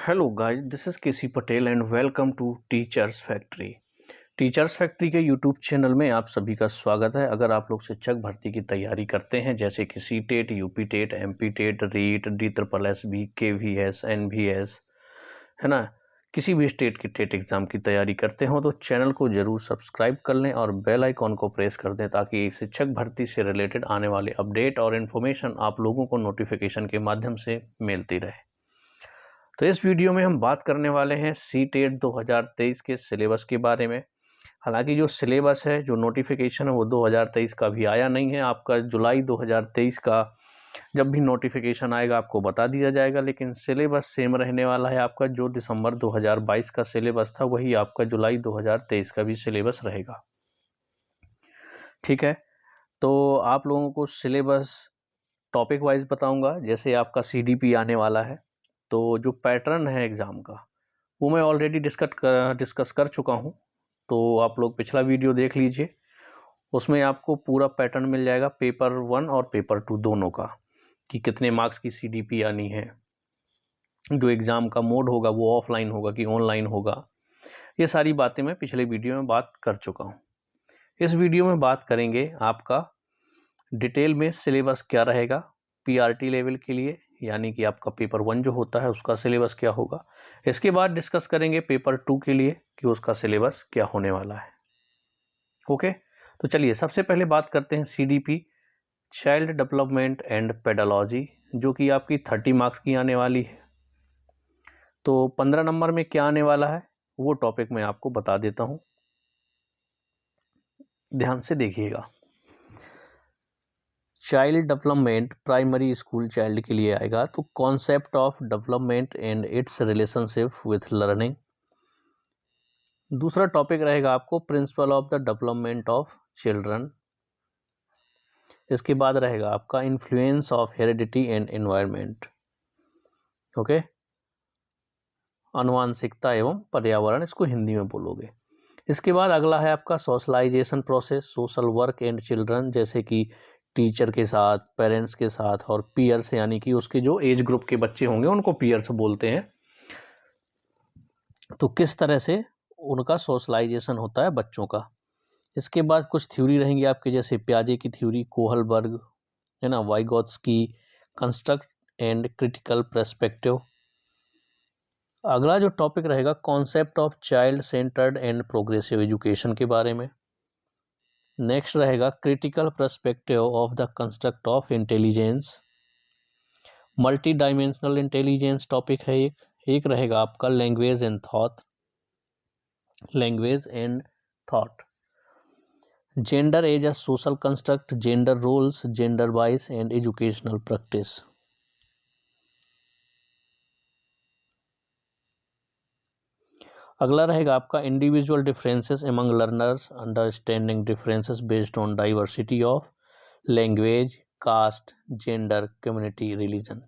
Hello guys, this is KC Patel and welcome to Teachers Factory. Teachers Factory के YouTube channel में आप सभी का स्वागत है। अगर आप लोग शिक्षक भर्ती की तैयारी करते हैं जैसे कि C TET, UP TET, MP TET, REET, DSSB, KVS, NVS, है ना, किसी भी स्टेट की टेट एग्ज़ाम की तैयारी करते हो तो चैनल को ज़रूर सब्सक्राइब कर लें और बेल आइकॉन को प्रेस कर दें ताकि शिक्षक भर्ती से रिलेटेड आने वाले अपडेट और इन्फॉर्मेशन आप लोगों को नोटिफिकेशन के माध्यम से मिलती रहे। तो इस वीडियो में हम बात करने वाले हैं सी टेट 2023 के सिलेबस के बारे में। हालांकि जो सिलेबस है, जो नोटिफिकेशन है वो 2023 का भी आया नहीं है। आपका जुलाई 2023 का जब भी नोटिफिकेशन आएगा आपको बता दिया जाएगा, लेकिन सिलेबस सेम रहने वाला है। आपका जो दिसंबर 2022 का सिलेबस था वही आपका जुलाई 2023 का भी सिलेबस रहेगा। ठीक है, तो आप लोगों को सिलेबस टॉपिक वाइज बताऊंगा। जैसे आपका CDP आने वाला है तो जो पैटर्न है एग्ज़ाम का वो मैं ऑलरेडी डिस्कस कर चुका हूँ। तो आप लोग पिछला वीडियो देख लीजिए, उसमें आपको पूरा पैटर्न मिल जाएगा पेपर 1 और पेपर 2 दोनों का, कि कितने मार्क्स की CDP आनी है, जो एग्ज़ाम का मोड होगा वो ऑफलाइन होगा कि ऑनलाइन होगा। ये सारी बातें मैं पिछले वीडियो में बात कर चुका हूँ। इस वीडियो में बात करेंगे आपका डिटेल में सिलेबस क्या रहेगा PRT लेवल के लिए, यानी कि आपका पेपर 1 जो होता है उसका सिलेबस क्या होगा। इसके बाद डिस्कस करेंगे पेपर 2 के लिए कि उसका सिलेबस क्या होने वाला है। ओके, तो चलिए सबसे पहले बात करते हैं CDP, child development and pedology, जो कि आपकी 30 मार्क्स की आने वाली है। तो 15 नंबर में क्या आने वाला है वो टॉपिक मैं आपको बता देता हूँ, ध्यान से देखिएगा। Child development primary school child के लिए आएगा, तो concept of development and its relationship with learning. दूसरा टॉपिक रहेगा आपको principle of the development of children. इसके बाद रहेगा आपका influence of heredity and environment. Okay, आनुवांशिकता एवं पर्यावरण, इसको हिंदी में बोलोगे। इसके बाद अगला है आपका socialization process, social work and children, जैसे कि टीचर के साथ, पेरेंट्स के साथ और पीयर्स, यानी कि उसके जो एज ग्रुप के बच्चे होंगे उनको पीयर्स बोलते हैं। तो किस तरह से उनका सोशलाइजेशन होता है बच्चों का। इसके बाद कुछ थ्योरी रहेंगी आपके, जैसे प्याजे की थ्योरी, कोहलबर्ग, है ना, Vygotsky, construct and critical perspective. अगला जो टॉपिक रहेगा concept of child centred and progressive education के बारे में। नेक्स्ट रहेगा critical perspective of the construct of intelligence, multi dimensional intelligence topic है एक रहेगा आपका language and thought, gender as a social construct, gender roles, gender bias and educational practice. अगला रहेगा आपका individual differences among learners, understanding differences based on diversity of language, cast, gender, community, religion.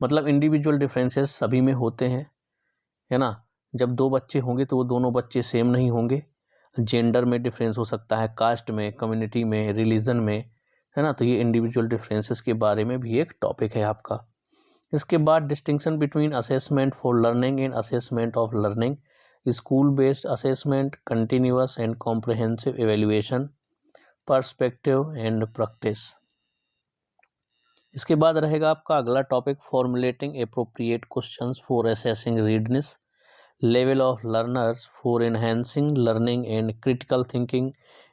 मतलब individual differences सभी में होते हैं, है ना। जब दो बच्चे होंगे तो वो दोनों बच्चे सेम नहीं होंगे। जेंडर में डिफरेंस हो सकता है, कास्ट में, कम्युनिटी में, रिलीजन में, है ना। तो ये इंडिविजुअल डिफरेंसेस के बारे में भी एक टॉपिक है आपका। इसके बाद distinction between assessment for learning and assessment of learning, school based assessment, continuous and comprehensive evaluation, perspective and practice. इसके बाद रहेगा आपका अगला topic formulating appropriate questions for assessing readiness, level of learners for enhancing learning and critical thinking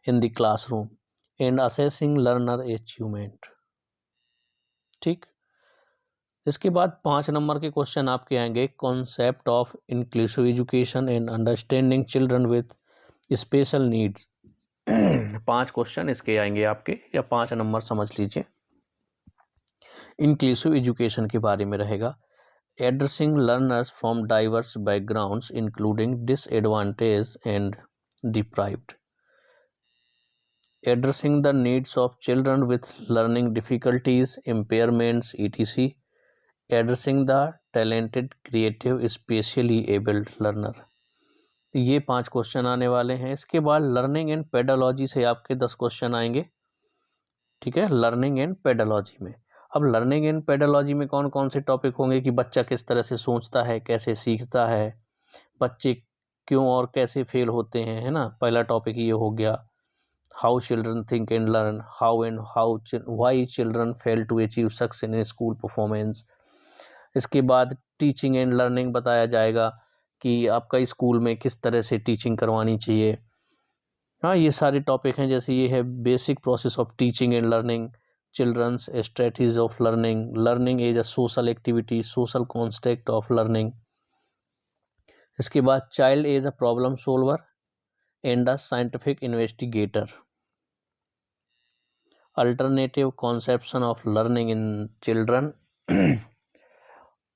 in the classroom and assessing learner achievement. ठीक, इसके बाद 5 number के question आपके आएंगे concept of inclusive education and understanding children with special needs. 5 question इसके आएंगे आपके, या 5 नंबर समझ लीजिए। इंक्लूसिव एजुकेशन के बारे में रहेगा, addressing learners from diverse backgrounds including disadvantage and deprived, addressing the needs of children with learning difficulties, impairments, etc, addressing the talented, creative, specially abled learner. ये 5 क्वेश्चन आने वाले हैं। इसके बाद लर्निंग एंड पेडालॉजी से आपके 10 क्वेश्चन आएंगे। ठीक है, लर्निंग एंड पेडालॉजी में अब लर्निंग एंड पेडालॉजी में कौन कौन से टॉपिक होंगे कि बच्चा किस तरह से सोचता है, कैसे सीखता है, बच्चे क्यों और कैसे फेल होते हैं, है ना। पहला टॉपिक ये हो गया, how children think and learn, how why children fail to achieve success in school performance. इसके बाद टीचिंग एंड लर्निंग बताया जाएगा कि आपका स्कूल में किस तरह से टीचिंग करवानी चाहिए। हाँ, ये सारे टॉपिक हैं। जैसे ये है basic process of teaching and learning, children's strategies of learning, learning is a social activity, social construct of learning. इसके बाद child is a problem solver and a scientific investigator, alternative conception of learning in children,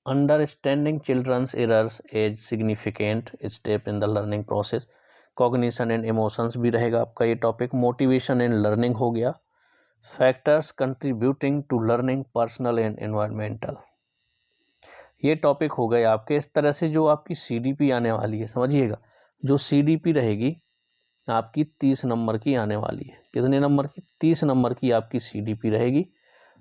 understanding children's errors as significant step in the learning process, cognition and emotions भी रहेगा आपका ये topic. Motivation and learning हो गया, factors contributing to learning personal and environmental. ये topic हो गए आपके। इस तरह से जो आपकी सीडीपी आने वाली है, समझिएगा, जो सीडीपी रहेगी आपकी 30 नंबर की आने वाली है। कितने नंबर की? 30 नंबर की आपकी सीडीपी रहेगी।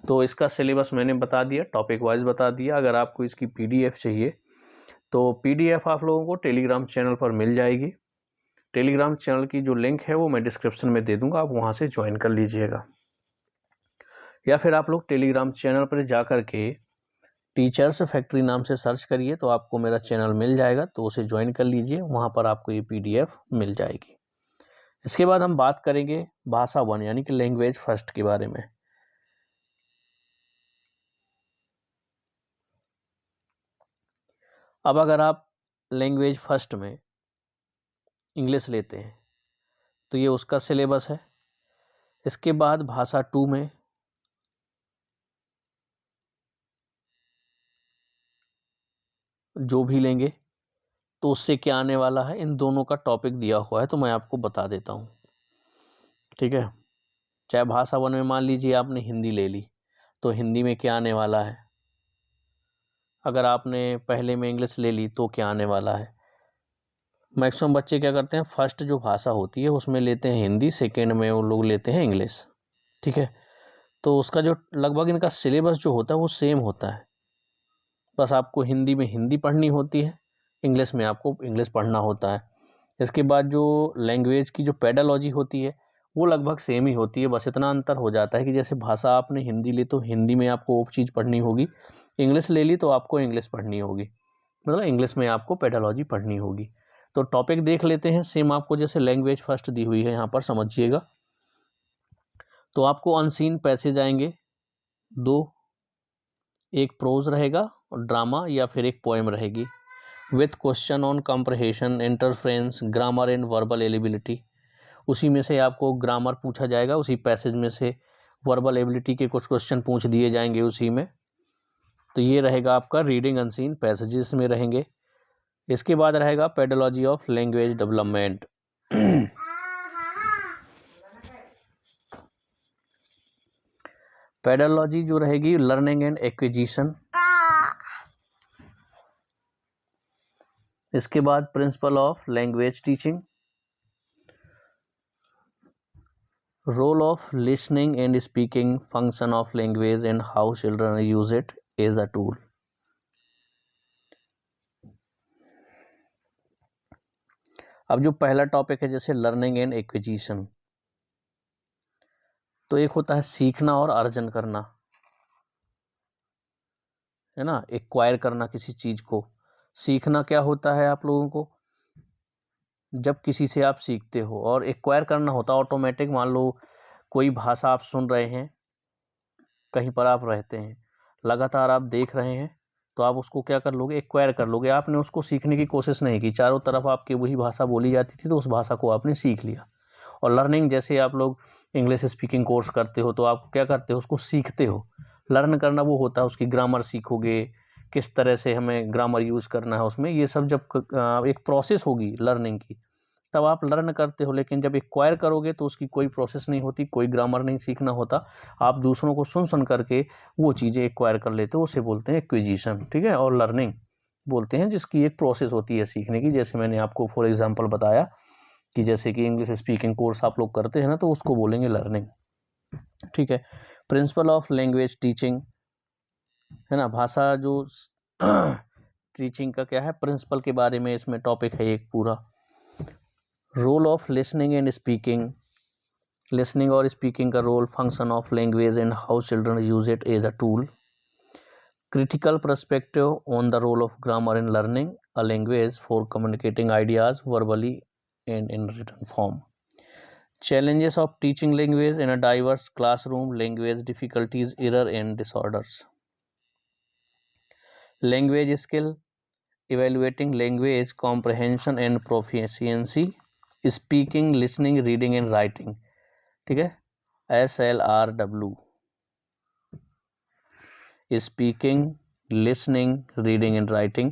तो इसका सिलेबस मैंने बता दिया, टॉपिक वाइज बता दिया। अगर आपको इसकी पीडीएफ चाहिए तो पीडीएफ आप लोगों को टेलीग्राम चैनल पर मिल जाएगी। टेलीग्राम चैनल की जो लिंक है वो मैं डिस्क्रिप्शन में दे दूंगा, आप वहाँ से ज्वाइन कर लीजिएगा। या फिर आप लोग टेलीग्राम चैनल पर जा कर के टीचर्स फैक्ट्री नाम से सर्च करिए तो आपको मेरा चैनल मिल जाएगा, तो उसे ज्वाइन कर लीजिए, वहाँ पर आपको ये पीडीएफ मिल जाएगी। इसके बाद हम बात करेंगे भाषा 1 यानी कि लैंग्वेज फर्स्ट के बारे में। अब अगर आप लैंग्वेज फर्स्ट में इंग्लिश लेते हैं तो ये उसका सिलेबस है। इसके बाद भाषा 2 में जो भी लेंगे तो उससे क्या आने वाला है, इन दोनों का टॉपिक दिया हुआ है तो मैं आपको बता देता हूँ, ठीक है। चाहे भाषा 1 में मान लीजिए आपने हिंदी ले ली तो हिंदी में क्या आने वाला है, अगर आपने पहले में इंग्लिश ले ली तो क्या आने वाला है। मैक्सिमम बच्चे क्या करते हैं, फर्स्ट जो भाषा होती है उसमें लेते हैं हिंदी, सेकेंड में वो लोग लेते हैं इंग्लिश, ठीक है। तो उसका जो लगभग इनका सिलेबस जो होता है वो सेम होता है, बस आपको हिंदी में हिंदी पढ़नी होती है, इंग्लिश में आपको इंग्लिश पढ़ना होता है। इसके बाद जो लैंग्वेज की जो पेडालॉजी होती है वो लगभग सेम ही होती है, बस इतना अंतर हो जाता है कि जैसे भाषा आपने हिंदी ली तो हिंदी में आपको वो चीज़ पढ़नी होगी, इंग्लिश ले ली तो आपको इंग्लिश पढ़नी होगी, मतलब इंग्लिश में आपको पेडालॉजी पढ़नी होगी। तो टॉपिक देख लेते हैं, सेम आपको जैसे लैंग्वेज फर्स्ट दी हुई है यहाँ पर समझिएगा। तो आपको अनसीन पैसेज आएंगे 2, एक प्रोज रहेगा और ड्रामा या फिर एक पोएम रहेगी, with question on comprehension, interference, grammar and verbal eligibility. उसी में से आपको ग्रामर पूछा जाएगा, उसी पैसेज में से वर्बल एबिलिटी के कुछ क्वेश्चन पूछ दिए जाएंगे उसी में। तो ये रहेगा आपका रीडिंग अनसीन पैसेजेस में रहेंगे। इसके बाद रहेगा pedology of language development. Pedology जो रहेगी लर्निंग एंड एक्विजिशन। इसके बाद principle of language teaching, role of listening and speaking, function of language and how children use it as a tool. अब जो पहला टॉपिक है जैसे लर्निंग एंड एक्विजिशन, तो एक होता है सीखना और अर्जन करना, है ना, एक्वायर करना किसी चीज को। सीखना क्या होता है आप लोगों को, जब किसी से आप सीखते हो, और एक्वायर करना होता है ऑटोमेटिक। मान लो कोई भाषा आप सुन रहे हैं, कहीं पर आप रहते हैं, लगातार आप देख रहे हैं, तो आप उसको क्या कर लोगे, एक्वायर कर लोगे। आपने उसको सीखने की कोशिश नहीं की, चारों तरफ आपकी वही भाषा बोली जाती थी तो उस भाषा को आपने सीख लिया। और लर्निंग, जैसे आप लोग इंग्लिश स्पीकिंग कोर्स करते हो तो आप क्या करते हो, उसको सीखते हो। लर्न करना वो होता है उसकी ग्रामर सीखोगे, किस तरह से हमें ग्रामर यूज़ करना है उसमें, ये सब जब एक प्रोसेस होगी लर्निंग की तब आप लर्न करते हो। लेकिन जब एक्वायर करोगे तो उसकी कोई प्रोसेस नहीं होती, कोई ग्रामर नहीं सीखना होता, आप दूसरों को सुन सुन करके वो चीज़ें एक्वायर कर लेते हो, उसे बोलते हैं एक्विजिशन, ठीक है। और लर्निंग बोलते हैं जिसकी एक प्रोसेस होती है सीखने की, जैसे मैंने आपको फॉर एग्जांपल बताया कि जैसे कि इंग्लिश स्पीकिंग कोर्स आप लोग करते हैं ना, तो उसको बोलेंगे लर्निंग, ठीक है। प्रिंसिपल ऑफ लैंग्वेज टीचिंग, है ना। भाषा जो टीचिंग का क्या है, प्रिंसिपल के बारे में इसमें टॉपिक है एक पूरा। Role of listening and speaking, listening और स्पीकिंग का role, function of language and how children use it as a tool, critical perspective on the role of grammar in learning a language for communicating ideas verbally and in written form, challenges of teaching language in a diverse classroom, language difficulties, error and disorders, language skill, evaluating language comprehension and proficiency, speaking, listening, reading and writing, ठीक है, SLRW, speaking, listening, reading and writing.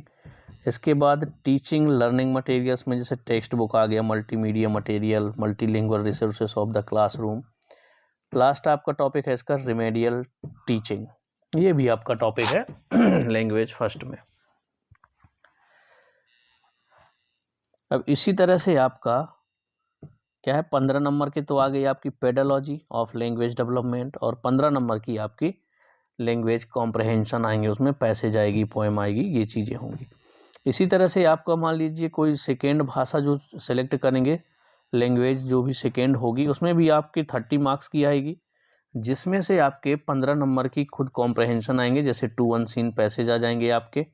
इसके बाद teaching learning materials में जैसे text book आ गया, multimedia material, multilingual resources of the classroom. Last आपका topic है इसका रिमेडियल टीचिंग, ये भी आपका टॉपिक है लैंग्वेज फर्स्ट में। अब इसी तरह से आपका क्या है, 15 नंबर की तो आ गई आपकी पेडालॉजी ऑफ लैंग्वेज डेवलपमेंट, और 15 नंबर की आपकी लैंग्वेज कॉम्प्रहेंशन आएंगे, उसमें पैसेज आएगी, पोएम आएगी, ये चीज़ें होंगी। इसी तरह से आपका मान लीजिए कोई सेकेंड भाषा जो सेलेक्ट करेंगे, लैंग्वेज जो भी सेकेंड होगी, उसमें भी आपके 30 मार्क्स की आएगी, जिसमें से आपके 15 नंबर की खुद कॉम्प्रहेंशन आएंगे, जैसे 2 अनसीन पैसेज आ जाएंगे आपके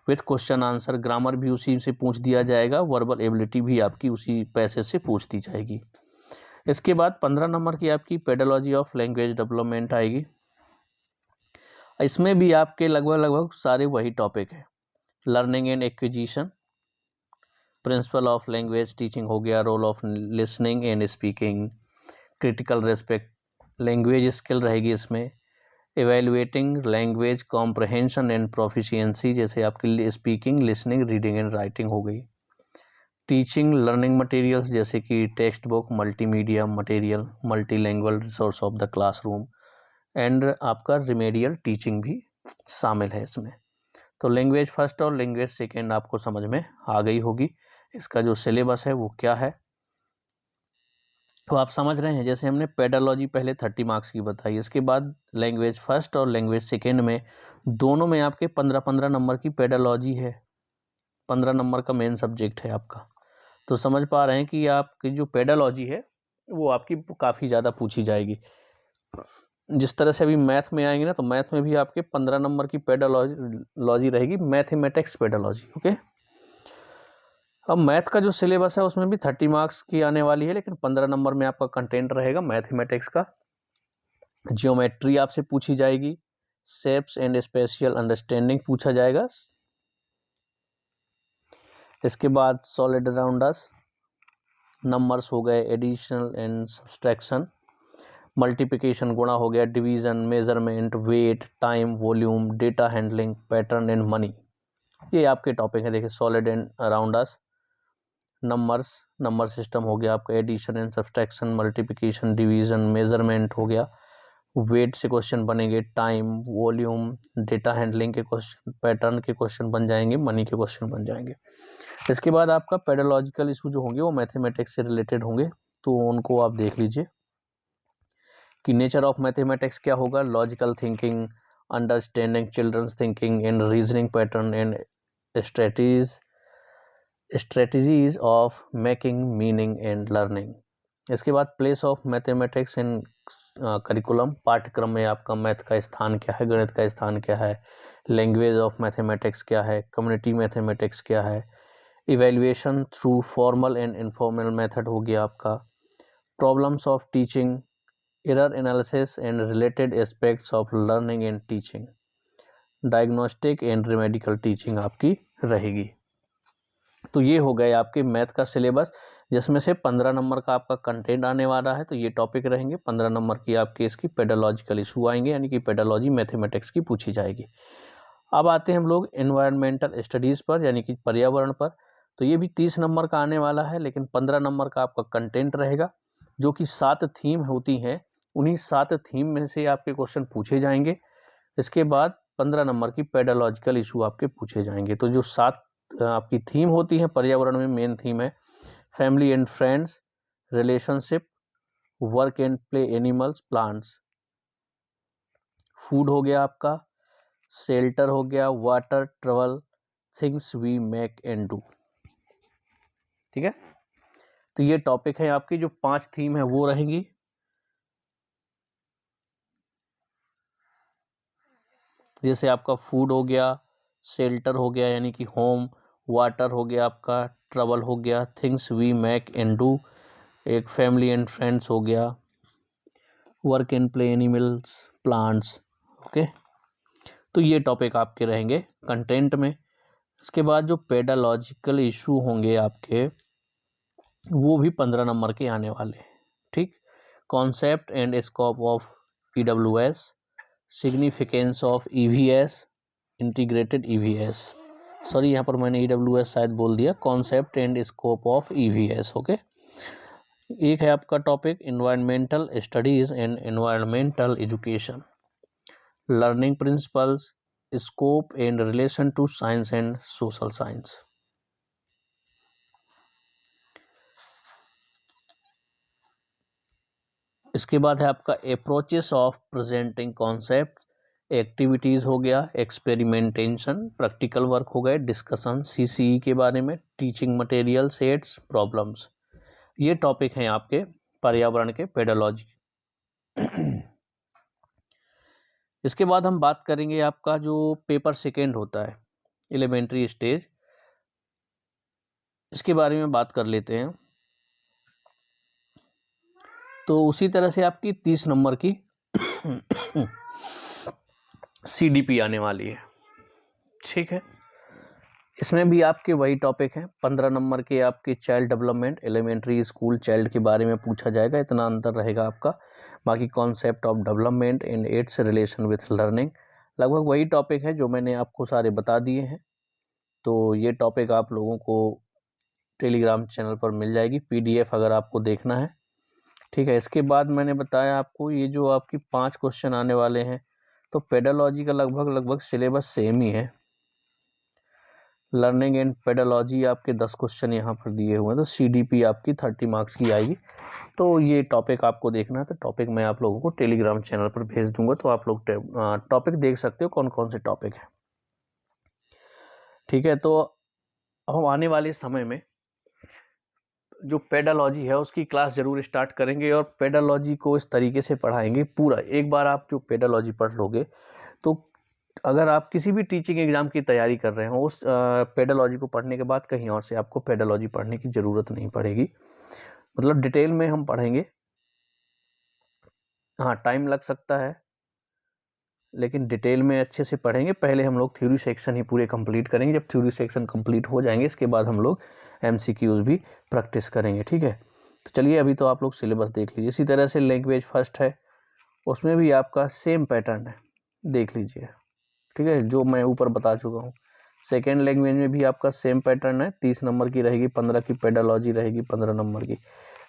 विथ क्वेश्चन आंसर, ग्रामर भी उसी से पूछ दिया जाएगा, वर्बल एबिलिटी भी आपकी उसी पैसेज से पूछ दी जाएगी। इसके बाद 15 नंबर की आपकी पेडालॉजी ऑफ लैंग्वेज डेवलपमेंट आएगी, इसमें भी आपके लगभग सारे वही टॉपिक है, learning and acquisition, principle of language teaching हो गया, role of listening and speaking, critical respect, language skill रहेगी इसमें, evaluating language comprehension and proficiency, जैसे आपकी speaking, listening, reading and writing हो गई, टीचिंग लर्निंग मटेरियल्स जैसे कि text book, multimedia material, multilanguage resource of the classroom, and आपका remedial teaching भी शामिल है इसमें। तो लैंग्वेज फर्स्ट और लैंग्वेज सेकेंड आपको समझ में आ गई होगी। इसका जो सिलेबस है वो क्या है, तो आप समझ रहे हैं। जैसे हमने पेडालॉजी पहले 30 मार्क्स की बताई, इसके बाद लैंग्वेज फर्स्ट और लैंग्वेज सेकेंड में दोनों में आपके 15-15 नंबर की पेडालॉजी है, 15 नंबर का मेन सब्जेक्ट है आपका। तो समझ पा रहे हैं कि आपकी जो पेडालॉजी है वो आपकी काफ़ी ज़्यादा पूछी जाएगी। जिस तरह से अभी मैथ में आएंगे ना, तो मैथ में भी आपके 15 नंबर की पेडालॉजी रहेगी, मैथमेटिक्स पेडालॉजी। ओके, अब मैथ का जो सिलेबस है उसमें भी 30 मार्क्स की आने वाली है, लेकिन 15 नंबर में आपका कंटेंट रहेगा मैथमेटिक्स का। ज्योमेट्री आपसे पूछी जाएगी, शेप्स एंड स्पेशियल अंडरस्टैंडिंग पूछा जाएगा। इसके बाद सॉलिड अराउंड अस, नंबर्स हो गए, एडिशनल एंड सब्सट्रैक्शन, मल्टीप्लिकेशन गुणा हो गया, division, measurement, weight, time, volume, data handling, pattern and money, ये आपके टॉपिक है। देखिए solid and around us, numbers, number system हो गया आपका, addition and subtraction, multiplication, division, measurement हो गया, वेट से क्वेश्चन बनेंगे, टाइम, वॉल्यूम, डेटा हैंडलिंग के क्वेश्चन, पैटर्न के क्वेश्चन बन जाएंगे, मनी के क्वेश्चन बन जाएंगे। इसके बाद आपका पेडालॉजिकल इशू जो होंगे वो मैथमेटिक्स से रिलेटेड होंगे, तो उनको आप देख लीजिए कि नेचर ऑफ मैथमेटिक्स क्या होगा, logical thinking, understanding children's thinking and reasoning pattern and strategies of making meaning and learning. इसके बाद place of mathematics in curriculum, पाठ्यक्रम में आपका मैथ का स्थान क्या है, गणित का स्थान क्या है, लैंग्वेज ऑफ मैथमेटिक्स क्या है, कम्युनिटी मैथमेटिक्स क्या है, evaluation through formal and informal method हो गया आपका, problems of teaching, error analysis and related aspects of learning and teaching, diagnostic and remedial teaching आपकी रहेगी। तो ये हो गए आपके मैथ का सिलेबस, जिसमें से 15 नंबर का आपका कंटेंट आने वाला है। तो ये टॉपिक रहेंगे, 15 नंबर की आपकी इसकी पेडालॉजिकल इशू आएंगे, यानी कि पेडालॉजी मैथमेटिक्स की पूछी जाएगी। अब आते हैं हम लोग एनवायरमेंटल स्टडीज़ पर, यानी कि पर्यावरण पर। तो ये भी 30 नंबर का आने वाला है, लेकिन 15 नंबर का आपका कंटेंट रहेगा, जो कि 7 थीम होती हैं, उन्हीं 7 थीम में से आपके क्वेश्चन पूछे जाएंगे। इसके बाद 15 नंबर की पेडालॉजिकल इशू आपके पूछे जाएंगे। तो जो 7 आपकी थीम होती है पर्यावरण में, मेन थीम है family and friends, relationship, work and play, animals, plants, food हो गया आपका, शेल्टर हो गया, water, travel, things we make and do. ठीक है, तो ये टॉपिक है आपकी, जो 5 थीम है वो रहेंगी। जैसे आपका फूड हो गया, शेल्टर हो गया यानी कि होम, वाटर हो गया आपका, ट्रेवल हो गया, things we make and do, एक फैमिली एंड फ्रेंड्स हो गया, work and play, animals, plants. Okay, तो ये टॉपिक आपके रहेंगे कंटेंट में। इसके बाद जो पेडालॉजिकल इशू होंगे आपके, वो भी 15 नंबर के आने वाले हैं। ठीक, concept and scope of EWS, significance of EVS, integrated EVS। Sorry, यहाँ पर मैंने EWS शायद बोल दिया, concept and scope of EVS। Okay, एक है आपका topic environmental studies and environmental education, learning principles, scope and relation to science and social science. इसके बाद है आपका approaches of presenting concept, activities हो गया, एक्सपेरिमेंटेशन, प्रैक्टिकल वर्क हो गए, डिस्कशन CCE के बारे में, टीचिंग मटेरियल सेट्स, प्रॉब्लम्स। ये टॉपिक हैं आपके पर्यावरण के पेडोलॉजी। इसके बाद हम बात करेंगे आपका जो पेपर सेकेंड होता है, एलिमेंट्री स्टेज, इसके बारे में बात कर लेते हैं। तो उसी तरह से आपकी 30 नंबर की CDP आने वाली है। ठीक है, इसमें भी आपके वही टॉपिक हैं। 15 नंबर के आपके child development, elementary school child के बारे में पूछा जाएगा, इतना अंतर रहेगा आपका। बाकी concept of development and it's relation with learning, लगभग वही टॉपिक है जो मैंने आपको सारे बता दिए हैं। तो ये टॉपिक आप लोगों को टेलीग्राम चैनल पर मिल जाएगी PDF, अगर आपको देखना है। ठीक है, इसके बाद मैंने बताया आपको ये जो आपकी 5 क्वेश्चन आने वाले हैं, तो पेडोलॉजी का लगभग सिलेबस सेम ही है। लर्निंग एंड पेडोलॉजी आपके 10 क्वेश्चन यहाँ पर दिए हुए हैं, तो CDP आपकी 30 मार्क्स की आएगी। तो ये टॉपिक आपको देखना है, तो टॉपिक मैं आप लोगों को टेलीग्राम चैनल पर भेज दूंगा, तो आप लोग टॉपिक देख सकते हो कौन कौन से टॉपिक है। ठीक है, तो अब हम आने वाले समय में जो पेडोलॉजी है उसकी क्लास जरूर स्टार्ट करेंगे, और पेडोलॉजी को इस तरीके से पढ़ाएंगे पूरा। एक बार आप जो पेडोलॉजी पढ़ लोगे, तो अगर आप किसी भी टीचिंग एग्जाम की तैयारी कर रहे हो, उस पेडोलॉजी को पढ़ने के बाद कहीं और से आपको पेडोलॉजी पढ़ने की ज़रूरत नहीं पड़ेगी। मतलब डिटेल में हम पढ़ेंगे। हाँ, टाइम लग सकता है, लेकिन डिटेल में अच्छे से पढ़ेंगे। पहले हम लोग थ्योरी सेक्शन ही पूरे कंप्लीट करेंगे। जब थ्योरी सेक्शन कंप्लीट हो जाएंगे, इसके बाद हम लोग MCQs भी प्रैक्टिस करेंगे। ठीक है, तो चलिए अभी तो आप लोग सिलेबस देख लीजिए। इसी तरह से लैंग्वेज फर्स्ट है, उसमें भी आपका सेम पैटर्न है, देख लीजिए। ठीक है, जो मैं ऊपर बता चुका हूँ। सेकेंड लैंग्वेज में भी आपका सेम पैटर्न है, 30 नंबर की रहेगी, 15 की पेडोलॉजी रहेगी, 15 नंबर की।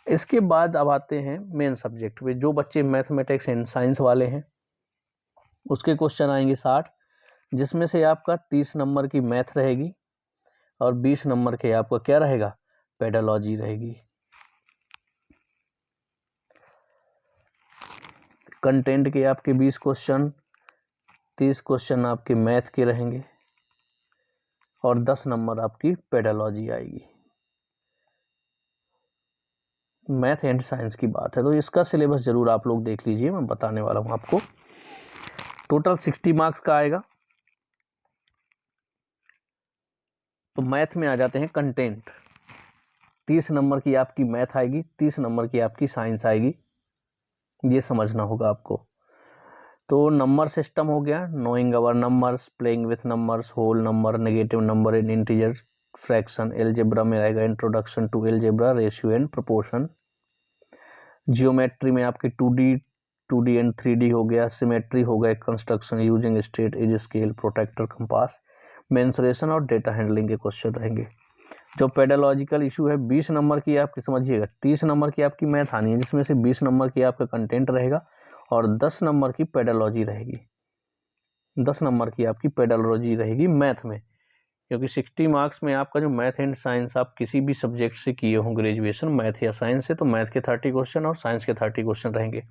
इसके बाद अब आते हैं मेन सब्जेक्ट पे। जो बच्चे मैथमेटिक्स एंड साइंस वाले हैं, उसके क्वेश्चन आएंगे 60, जिसमें से आपका 30 नंबर की मैथ रहेगी और 20 नंबर के आपका क्या रहेगा, पेडोलॉजी रहेगी। कंटेंट के आपके 20 क्वेश्चन, 30 क्वेश्चन आपके मैथ के रहेंगे और 10 नंबर आपकी पेडोलॉजी आएगी। मैथ एंड साइंस की बात है, तो इसका सिलेबस जरूर आप लोग देख लीजिए, मैं बताने वाला हूं आपको। टोटल 60 मार्क्स का आएगा। तो मैथ में आ जाते हैं कंटेंट। 30 नंबर की आपकी मैथ आएगी, 30 नंबर की आपकी साइंस आएगी, ये समझना होगा आपको। तो नंबर सिस्टम हो गया, knowing our numbers, playing with numbers, whole number, negative number in integer, fraction. Algebra में आएगा introduction to algebra, ratio and proportion. Geometry में आपकी 2D एंड 3D हो गया, सिमेट्री हो गया, construction using straight edge scale, protractor, compass, mensuration और data handling के क्वेश्चन रहेंगे। जो पेडोलॉजिकल इशू है 20 नंबर की आपकी, समझिएगा 30 नंबर की आपकी मैथ आनी है, जिसमें से 20 नंबर की आपका कंटेंट रहेगा और 10 नंबर की पेडोलॉजी रहेगी। 10 नंबर की आपकी पेडोलॉजी रहेगी मैथ में, क्योंकि 60 मार्क्स में आपका जो मैथ एंड साइंस आप किसी भी सब्जेक्ट से किए हों ग्रेजुएशन, मैथ या साइंस से, तो मैथ के 30 क्वेश्चन और साइंस के 30 क्वेश्चन रहेंगे।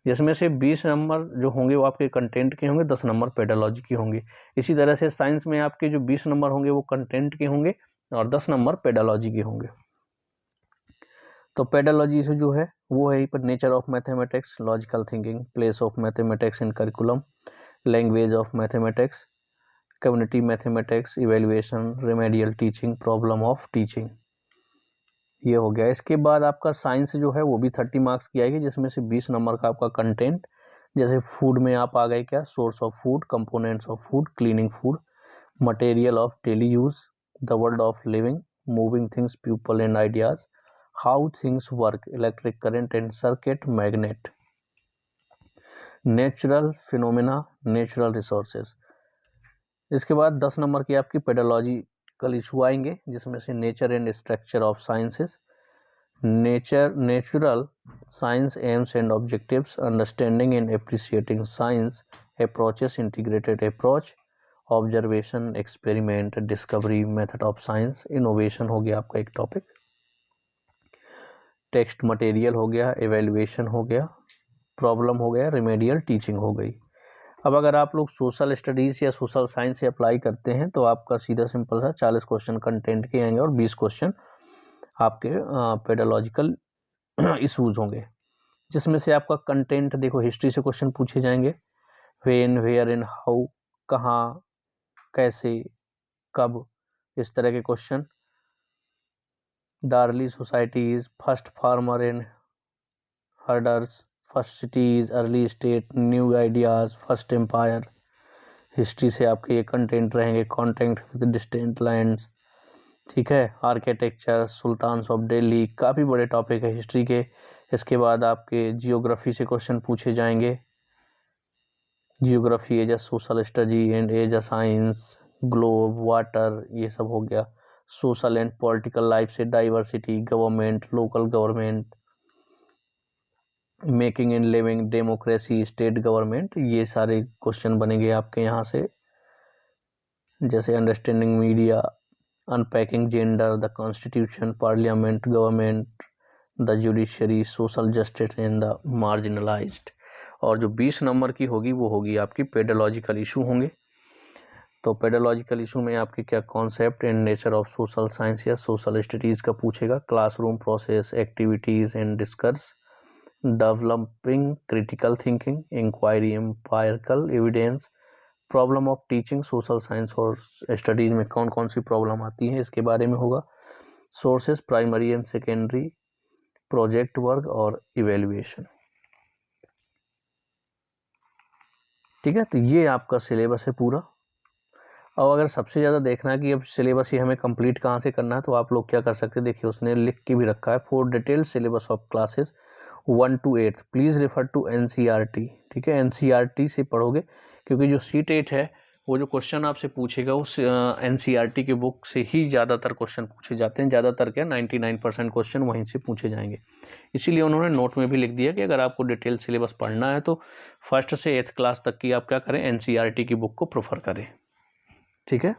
जिसमें से 20 नंबर जो होंगे वो आपके कंटेंट के होंगे, 10 नंबर पेडोलॉजी के होंगे। इसी तरह से साइंस में आपके जो 20 नंबर होंगे वो कंटेंट के होंगे और 10 नंबर पेडोलॉजी के होंगे। तो पेडोलॉजी से जो है वो है पर nature of mathematics, logical thinking, place of mathematics in curriculum, language of mathematics, community mathematics, evaluation, remedial teaching, problem of teaching, ये हो गया। इसके बाद आपका साइंस जो है वो भी 30 मार्क्स की आएगी, जिसमें से 20 नंबर का आपका कंटेंट, जैसे फूड में आप आ गए क्या, source of food, components of food, cleaning food, material of daily use, the world of living, moving things, people and ideas, how things work, electric current and circuit, magnet, natural phenomena, natural resources. इसके बाद 10 number की आपकी pedological issue आएंगे, जिसमें से nature and structure of sciences, natural science aims and objectives, understanding and appreciating science approaches, integrated approach, observation, experiment, discovery, method of science, innovation हो गया आपका एक टॉपिक, टेक्स्ट मटेरियल हो गया, एवेल्युएशन हो गया, प्रॉब्लम हो गया, रिमेडियल टीचिंग हो गई। अब अगर आप लोग सोशल स्टडीज़ या सोशल साइंस से अप्लाई करते हैं तो आपका सीधा सिंपल सा 40 क्वेश्चन कंटेंट के आएंगे और 20 क्वेश्चन आपके पेडोलॉजिकल इशूज होंगे, जिसमें से आपका कंटेंट देखो, हिस्ट्री से क्वेश्चन पूछे जाएंगे, व्हेन, वेयर एंड हाउ, कहाँ, कैसे, कब, इस तरह के question, the early societies, first farmer and herders, first cities, early state, new ideas, first empire, history से आपके ये कंटेंट रहेंगे, कॉन्टेक्ट विद डिस्टेंट लैंड्स, ठीक है, आर्किटेक्चर, सुल्तान्स ऑफ दिल्ली, काफ़ी बड़े टॉपिक है हिस्ट्री के। इसके बाद आपके जियोग्राफी से क्वेश्चन पूछे जाएंगे, geography as a social study and as a science, globe, water, ये सब हो गया। सोशल एंड पॉलिटिकल लाइफ से diversity, government, local government, making and living, democracy, state government, ये सारे क्वेश्चन बनेंगे आपके यहाँ से। जैसे understanding media, unpacking gender, the constitution, parliament, government, the judiciary, social justice and the marginalised. और जो 20 नंबर की होगी वो होगी आपकी पेडोलॉजिकल इशू होंगे। तो पेडोलॉजिकल इशू में आपके क्या concept and nature of social science या सोशल स्टडीज़ का पूछेगा, classroom process, activities and discuss, developing critical thinking, inquiry, empirical evidence, problem of teaching, social science और स्टडीज़ में कौन कौन सी प्रॉब्लम आती है इसके बारे में होगा, sources, primary and secondary, project work और इवेल्युएशन, ठीक है। तो ये आपका सिलेबस है पूरा। और अगर सबसे ज़्यादा देखना है कि अब सिलेबस ही हमें कंप्लीट कहाँ से करना है, तो आप लोग क्या कर सकते हैं, देखिए उसने लिख के भी रखा है, for detail syllabus of classes 1 to 8 please refer to NCERT, ठीक है, NCERT से पढ़ोगे, क्योंकि जो सीट 8 है वो जो क्वेश्चन आपसे पूछेगा उस NCERT के बुक से ही ज़्यादातर क्वेश्चन पूछे जाते हैं, ज़्यादातर क्या 99% क्वेश्चन वहीं से पूछे जाएंगे। इसीलिए उन्होंने नोट में भी लिख दिया कि अगर आपको डिटेल सिलेबस पढ़ना है तो 1st से 8th क्लास तक की आप क्या करें, NCERT की बुक को प्रेफर करें, ठीक है।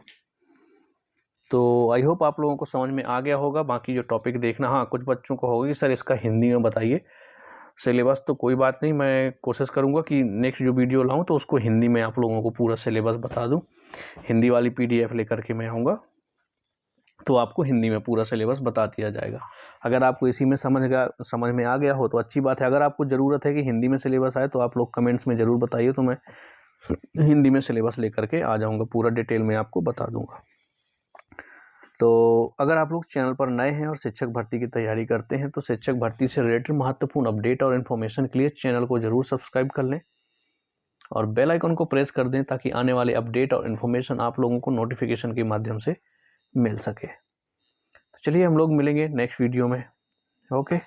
तो आई होप आप लोगों को समझ में आ गया होगा। बाकी जो टॉपिक देखना, हाँ कुछ बच्चों को होगी सर इसका हिंदी में बताइए सिलेबस, तो कोई बात नहीं, मैं कोशिश करूँगा कि नेक्स्ट जो वीडियो लाऊं तो उसको हिंदी में आप लोगों को पूरा सिलेबस बता दूं। हिंदी वाली PDF लेकर के मैं आऊँगा तो आपको हिंदी में पूरा सिलेबस बता दिया जाएगा। अगर आपको इसी में समझ में आ गया हो तो अच्छी बात है। अगर आपको ज़रूरत है कि हिंदी में सिलेबस आए तो आप लोग कमेंट्स में ज़रूर बताइए, तो मैं हिंदी में सिलेबस लेकर के आ जाऊँगा, पूरा डिटेल में आपको बता दूँगा। तो अगर आप लोग चैनल पर नए हैं और शिक्षक भर्ती की तैयारी करते हैं तो शिक्षक भर्ती से रिलेटेड महत्वपूर्ण अपडेट और इन्फॉर्मेशन के लिए चैनल को ज़रूर सब्सक्राइब कर लें और बेल आइकन को प्रेस कर दें, ताकि आने वाले अपडेट और इन्फॉर्मेशन आप लोगों को नोटिफिकेशन के माध्यम से मिल सके। तो चलिए हम लोग मिलेंगे नेक्स्ट वीडियो में। ओके।